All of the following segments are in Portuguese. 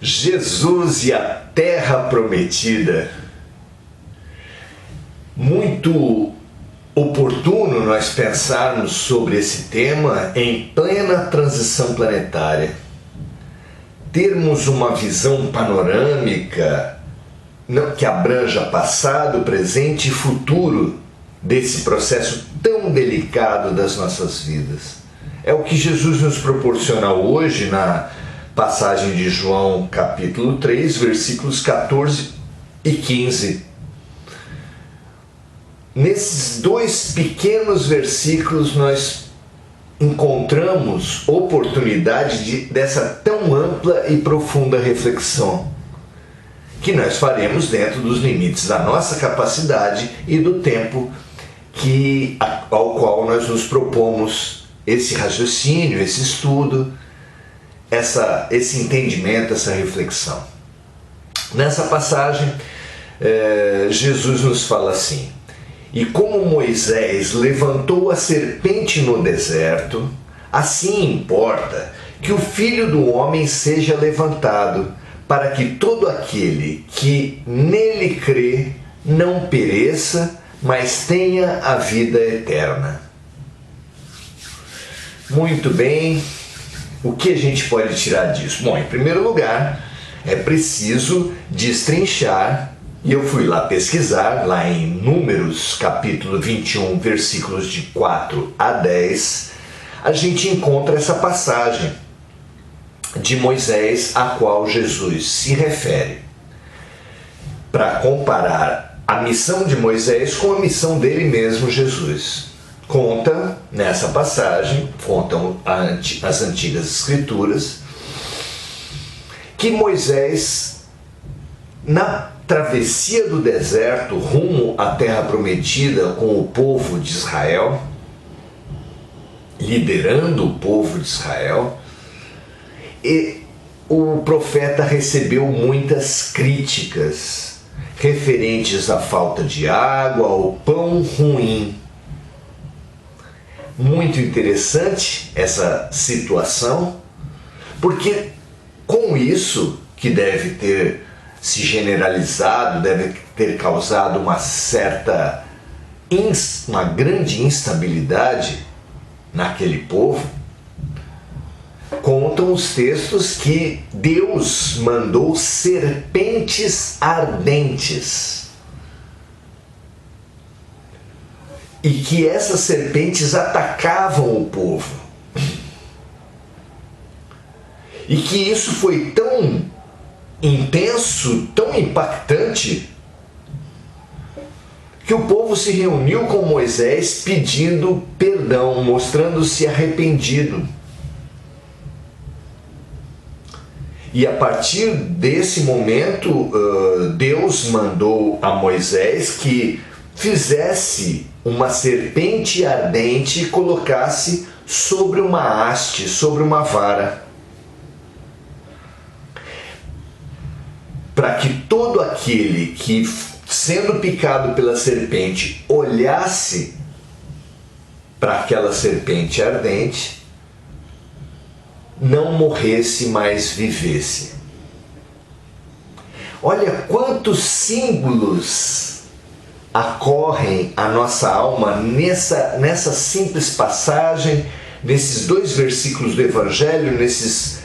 Jesus e a Terra Prometida. Muito oportuno nós pensarmos sobre esse tema em plena transição planetária. Termos uma visão panorâmica que abranja passado, presente e futuro desse processo tão delicado das nossas vidas. É o que Jesus nos proporciona hoje na passagem de João capítulo 3, versículos 14 e 15. Nesses dois pequenos versículos nós encontramos oportunidade dessa tão ampla e profunda reflexão, que nós faremos dentro dos limites da nossa capacidade e do tempo ao qual nós nos propomos esse raciocínio, esse estudo, esse entendimento, essa reflexão. Nessa passagem, Jesus nos fala assim: e como Moisés levantou a serpente no deserto, assim importa que o Filho do Homem seja levantado, para que todo aquele que nele crê não pereça, mas tenha a vida eterna. Muito bem. O que a gente pode tirar disso? Bom, em primeiro lugar, é preciso destrinchar, e eu fui lá pesquisar, lá em Números, capítulo 21, versículos de 4 a 10, a gente encontra essa passagem de Moisés a qual Jesus se refere, para comparar a missão de Moisés com a missão dele mesmo, Jesus. Conta, nessa passagem, contam as antigas escrituras, que Moisés, na travessia do deserto rumo à Terra Prometida com o povo de Israel, liderando o povo de Israel, e o profeta recebeu muitas críticas referentes à falta de água, ao pão ruim. Muito interessante essa situação, porque com isso, que deve ter se generalizado, deve ter causado uma grande instabilidade naquele povo, contam os textos que Deus mandou serpentes ardentes, e que essas serpentes atacavam o povo, e que isso foi tão intenso, tão impactante, que o povo se reuniu com Moisés pedindo perdão, mostrando-se arrependido. E a partir desse momento, Deus mandou a Moisés que fizesse uma serpente ardente e colocasse sobre uma haste, sobre uma vara, para que todo aquele que, sendo picado pela serpente, olhasse para aquela serpente ardente, não morresse, mas vivesse. Olha quantos símbolos acorrem à nossa alma nessa simples passagem, nesses dois versículos do Evangelho, nesses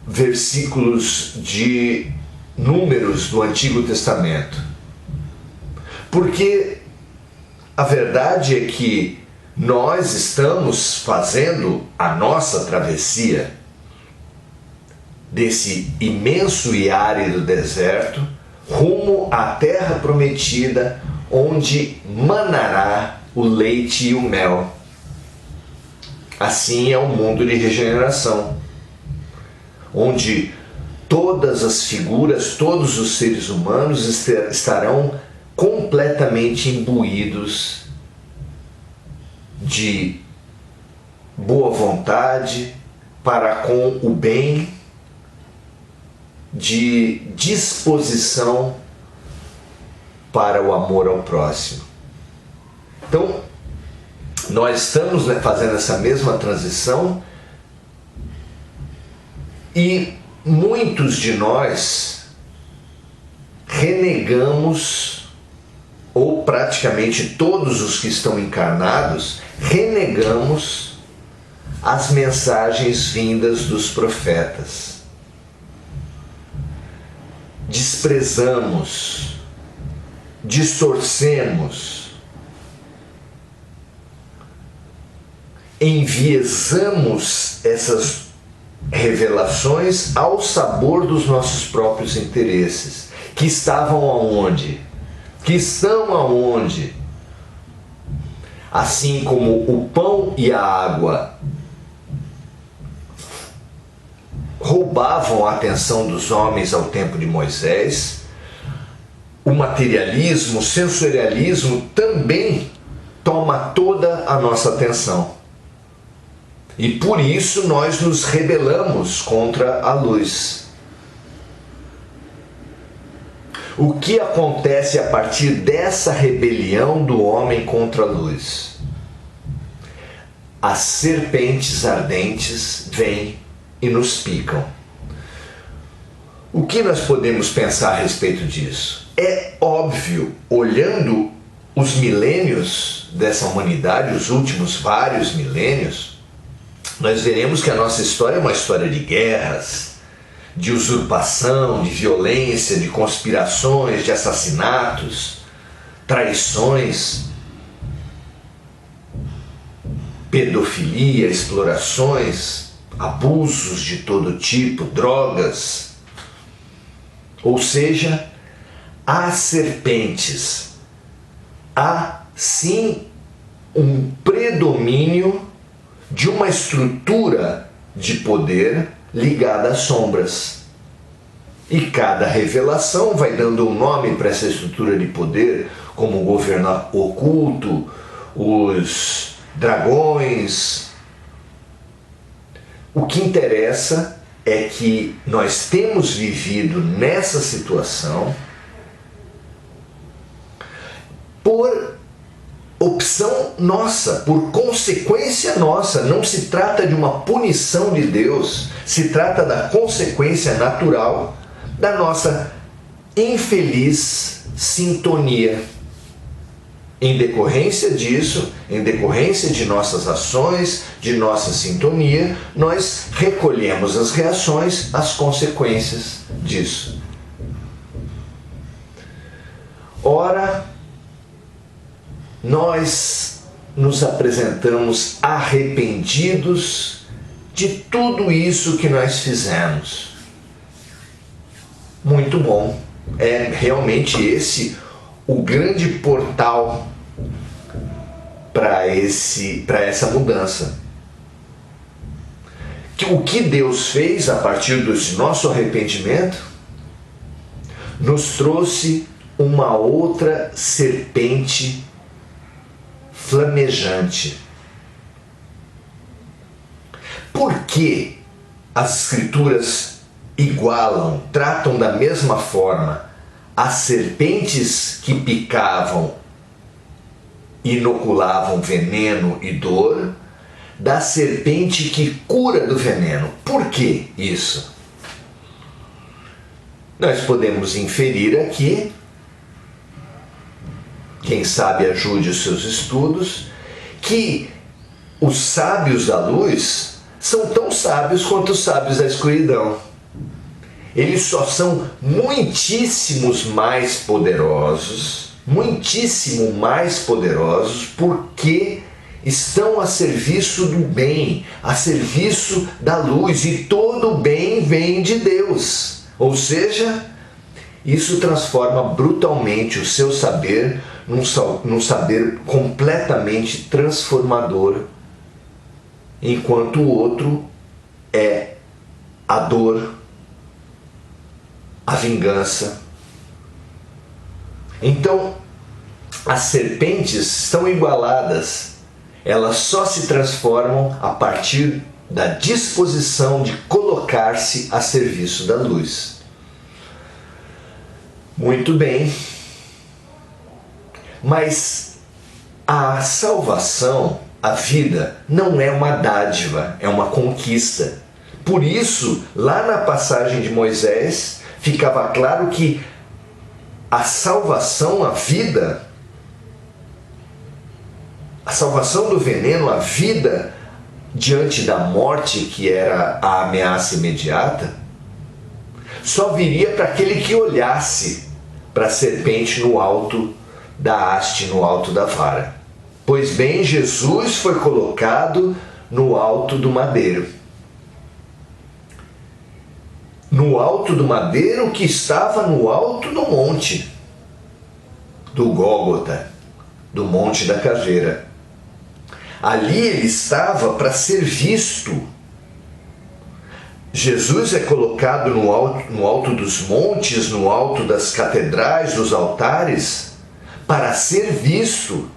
versículos de Números do Antigo Testamento. Porque a verdade é que nós estamos fazendo a nossa travessia desse imenso e árido deserto rumo à Terra Prometida, onde manará o leite e o mel. Assim é o mundo de regeneração, onde todas as figuras, todos os seres humanos estarão completamente imbuídos de boa vontade para com o bem, de disposição para o amor ao próximo. Então, nós estamos fazendo essa mesma transição e muitos de nós renegamos, ou praticamente todos os que estão encarnados, renegamos as mensagens vindas dos profetas. Desprezamos, distorcemos, enviesamos essas revelações ao sabor dos nossos próprios interesses, que estavam aonde? Que estão aonde? Assim como o pão e a água roubavam a atenção dos homens ao tempo de Moisés, o materialismo, o sensorialismo também toma toda a nossa atenção. E por isso nós nos rebelamos contra a luz. O que acontece a partir dessa rebelião do homem contra a luz? As serpentes ardentes vêm e nos picam. O que nós podemos pensar a respeito disso? É óbvio, olhando os milênios dessa humanidade, os últimos vários milênios, nós veremos que a nossa história é uma história de guerras, de usurpação, de violência, de conspirações, de assassinatos, traições, pedofilia, explorações, abusos de todo tipo, drogas. Ou seja, há serpentes, há sim um predomínio de uma estrutura de poder ligada às sombras. E cada revelação vai dando um nome para essa estrutura de poder, como o governo oculto, os dragões. O que interessa é que nós temos vivido nessa situação por opção nossa, por consequência nossa. Não se trata de uma punição de Deus, se trata da consequência natural da nossa infeliz sintonia. Em decorrência disso, em decorrência de nossas ações, de nossa sintonia, nós recolhemos as reações, as consequências disso. Ora, nós nos apresentamos arrependidos de tudo isso que nós fizemos. Muito bom. É realmente esse o grande portal para essa mudança. O que Deus fez a partir desse nosso arrependimento nos trouxe uma outra serpente flamejante. Por que as Escrituras igualam, tratam da mesma forma as serpentes que picavam, inoculavam veneno e dor, da serpente que cura do veneno? Por que isso? Nós podemos inferir aqui, quem sabe ajude os seus estudos, que os sábios da luz são tão sábios quanto os sábios da escuridão. Eles só são muitíssimos mais poderosos, muitíssimo mais poderosos, porque estão a serviço do bem, a serviço da luz, e todo o bem vem de Deus. Ou seja, isso transforma brutalmente o seu saber num saber completamente transformador, enquanto o outro é a dor, a vingança. Então, as serpentes estão igualadas, elas só se transformam a partir da disposição de colocar-se a serviço da luz. Muito bem, mas a salvação, a vida, não é uma dádiva, é uma conquista. Por isso, lá na passagem de Moisés, ficava claro que a salvação, a vida, a salvação do veneno, a vida diante da morte, que era a ameaça imediata, só viria para aquele que olhasse para a serpente no alto da haste, no alto da vara. Pois bem, Jesus foi colocado no alto do madeiro. No alto do madeiro que estava no alto do monte, do Gólgota, do Monte da Caveira. Ali ele estava para ser visto. Jesus é colocado no alto dos montes, no alto das catedrais, dos altares, para ser visto.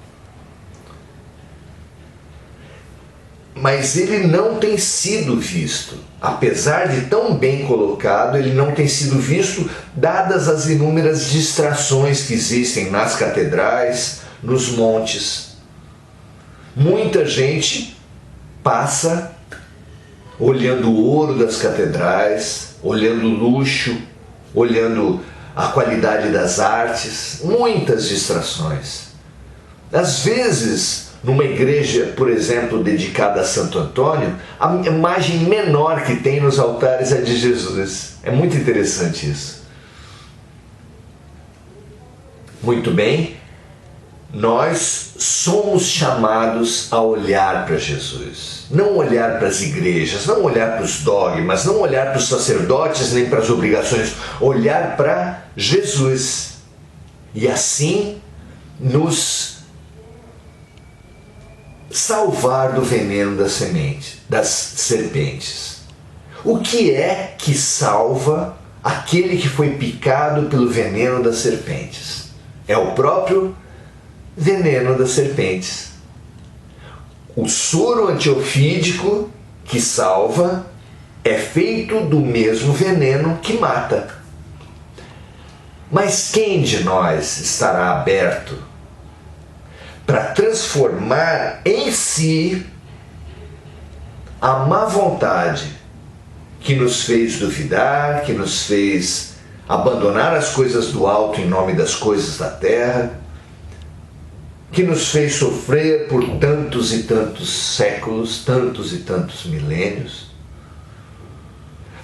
Mas ele não tem sido visto. Apesar de tão bem colocado, ele não tem sido visto, dadas as inúmeras distrações que existem nas catedrais, nos montes. Muita gente passa olhando o ouro das catedrais, olhando o luxo, olhando a qualidade das artes, muitas distrações. Às vezes, numa igreja, por exemplo, dedicada a Santo Antônio, a imagem menor que tem nos altares é de Jesus. É muito interessante isso. Muito bem, nós somos chamados a olhar para Jesus. Não olhar para as igrejas, não olhar para os dogmas, não olhar para os sacerdotes, nem para as obrigações. Olhar para Jesus. E assim nos salvar do veneno das serpentes. O que é que salva aquele que foi picado pelo veneno das serpentes? É o próprio veneno das serpentes. O soro antiofídico que salva é feito do mesmo veneno que mata. Mas quem de nós estará aberto para transformar em si a má vontade que nos fez duvidar, que nos fez abandonar as coisas do alto em nome das coisas da terra, que nos fez sofrer por tantos e tantos séculos, tantos e tantos milênios,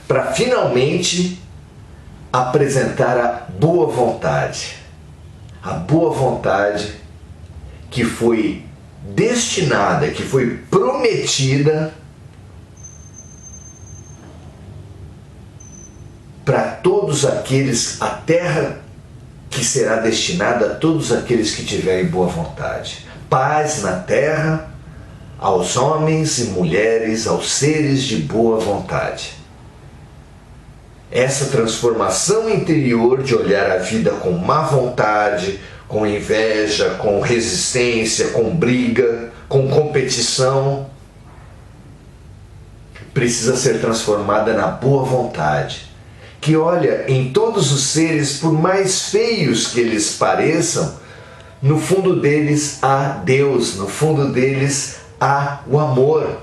para finalmente apresentar a boa vontade que foi destinada, que foi prometida para todos aqueles, a terra que será destinada a todos aqueles que tiverem boa vontade. Paz na terra aos homens e mulheres, aos seres de boa vontade. Essa transformação interior de olhar a vida com má vontade, com inveja, com resistência, com briga, com competição, precisa ser transformada na boa vontade, que olha em todos os seres, por mais feios que eles pareçam, no fundo deles há Deus, no fundo deles há o amor.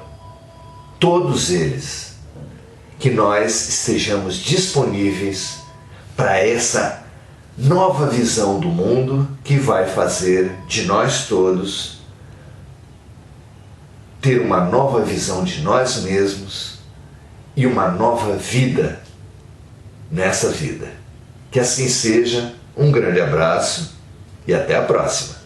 Todos eles. Que nós estejamos disponíveis para essa nova visão do mundo que vai fazer de nós todos ter uma nova visão de nós mesmos e uma nova vida nessa vida. Que assim seja, um grande abraço e até a próxima.